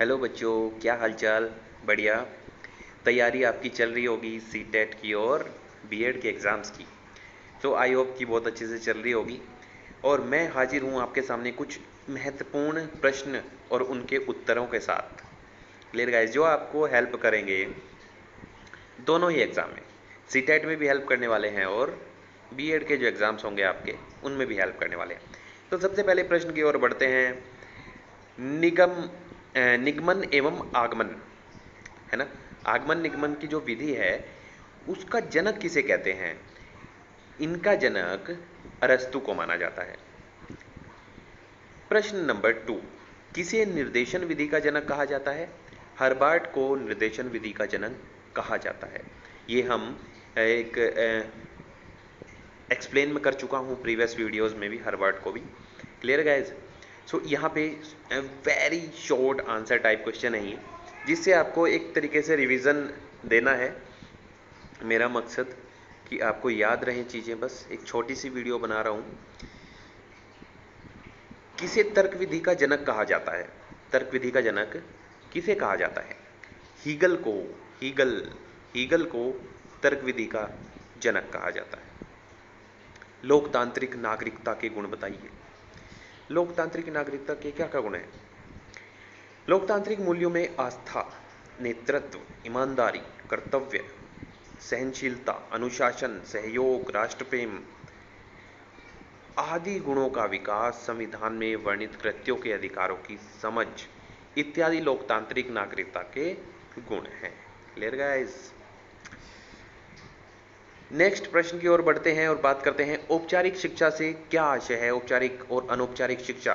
Hello बच्चों, क्या हालचाल? बढ़िया। तैयारी आपकी चल रही होगी सीटेट की और बीएड के एग्ज़ाम्स की। तो आई होप कि बहुत अच्छे से चल रही होगी। और मैं हाजिर हूँ आपके सामने कुछ महत्वपूर्ण प्रश्न और उनके उत्तरों के साथ। क्लियर गाइस, जो आपको हेल्प करेंगे दोनों ही एग्ज़ाम में। सीटेट में भी हेल्प करने वाले हैं और बीएड के जो एग्ज़ाम्स होंगे आपके उनमें भी हेल्प करने वाले हैं। तो सबसे पहले प्रश्न की ओर बढ़ते हैं। निगमन एवं आगमन, है ना? आगमन निगमन की जो विधि है उसका जनक किसे कहते हैं? इनका जनक अरस्तु को माना जाता है। प्रश्न नंबर 2, किसे निर्देशन विधि का जनक कहा जाता है? हर्बार्ट को निर्देशन विधि का जनक कहा जाता है। ये हम एक एक्सप्लेन में कर चुका हूँ प्रीवियस वीडियोस में भी, हर्बार्ट को भी। Clear guys? सो यहाँ पे very short answer type question है ये, जिससे आपको एक तरीके से रिवीजन देना है। मेरा मकसद कि आपको याद रहें चीज़ें, बस एक छोटी सी वीडियो बना रहा हूँ। किसे तर्क विधि का जनक कहा जाता है? तर्क विधि का जनक किसे कहा जाता है? हीगल को। हीगल हीगल को तर्क विधि का जनक कहा जाता है। लोकतांत्रिक नागरिकता के गुण बताइए। लोकतांत्रिक नागरिकता के क्या क्या गुण हैं? लोकतांत्रिक मूल्यों में आस्था, नेतृत्व, ईमानदारी, कर्तव्य, सहनशीलता, अनुशासन, सहयोग, राष्ट्रप्रेम आदि गुणों का विकास, संविधान में वर्णित कृत्यों के अधिकारों की समझ इत्यादि लोकतांत्रिक नागरिकता के गुण हैं। Clear guys? नेक्स्ट प्रश्न की ओर बढ़ते हैं और बात करते हैं औपचारिक शिक्षा से क्या आशय है। औपचारिक और अनौपचारिक शिक्षा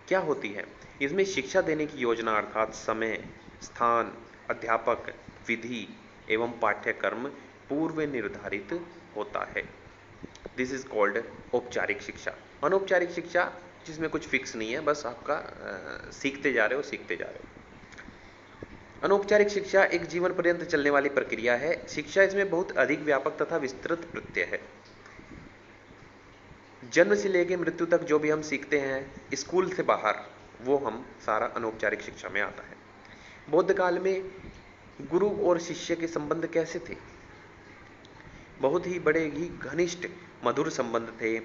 क्या होती है? इसमें शिक्षा देने की योजना अर्थात समय, स्थान, अध्यापक, विधि एवं पाठ्यक्रम पूर्व निर्धारित होता है। दिस इज कॉल्ड औपचारिक शिक्षा। अनौपचारिक शिक्षा जिसमें कुछ फिक्स नहीं है, बस आपका सीखते जा रहे हो। अनौपचारिक शिक्षा एक जीवन पर्यंत चलने वाली प्रक्रिया है। शिक्षा इसमें बहुत अधिक व्यापक तथा विस्तृत प्रत्यय है। जन्म से लेकर मृत्यु तक जो भी हम सीखते हैं स्कूल से बाहर, वो हम सारा अनौपचारिक शिक्षा में आता है। बौद्ध काल में गुरु और शिष्य के संबंध कैसे थे? बहुत ही बड़े ही घनिष्ठ मधुर संबंध थे।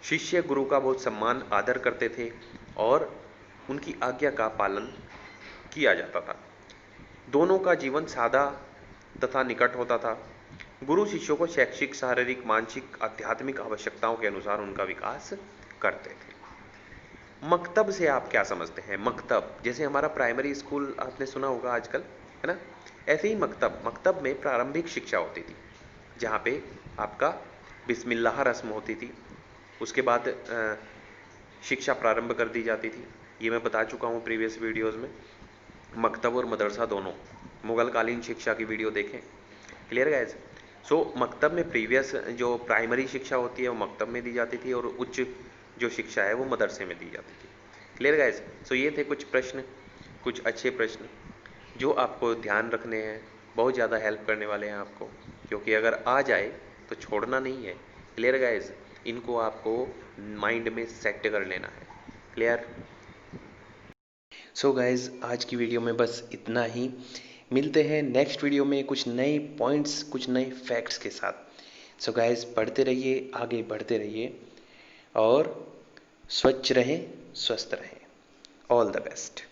शिष्य गुरु का बहुत सम्मान आदर करते थे और उनकी आज्ञा का पालन किया जाता था। दोनों का जीवन सादा तथा निकट होता था। गुरु शिष्यों को शैक्षिक, शारीरिक, मानसिक, आध्यात्मिक आवश्यकताओं के अनुसार उनका विकास करते थे। मकतब से आप क्या समझते हैं? मकतब जैसे हमारा प्राइमरी स्कूल आपने सुना होगा आजकल, है ना? ऐसे ही मकतब में प्रारंभिक शिक्षा होती थी, जहाँ पे आपका बिस्मिल्लाह रस्म होती थी। उसके बाद शिक्षा प्रारंभ कर दी जाती थी। ये मैं बता चुका हूँ प्रीवियस वीडियोज़ में। मकतब और मदरसा दोनों, मुगल कालीन शिक्षा की वीडियो देखें। Clear guys? सो मकतब में प्रीवियस जो प्राइमरी शिक्षा होती है वो मकतब में दी जाती थी और उच्च जो शिक्षा है वो मदरसे में दी जाती थी। Clear guys? सो ये थे कुछ प्रश्न, कुछ अच्छे प्रश्न जो आपको ध्यान रखने हैं, बहुत ज़्यादा हेल्प करने वाले हैं आपको, क्योंकि अगर आ जाए तो छोड़ना नहीं है। Clear guys? इनको आपको माइंड में सेट कर लेना है। क्लियर? सो गाइज, आज की वीडियो में बस इतना ही। मिलते हैं नेक्स्ट वीडियो में कुछ नए पॉइंट्स, कुछ नए फैक्ट्स के साथ। सो गाइज, पढ़ते रहिए, आगे बढ़ते रहिए और स्वच्छ रहें, स्वस्थ रहें। All the best.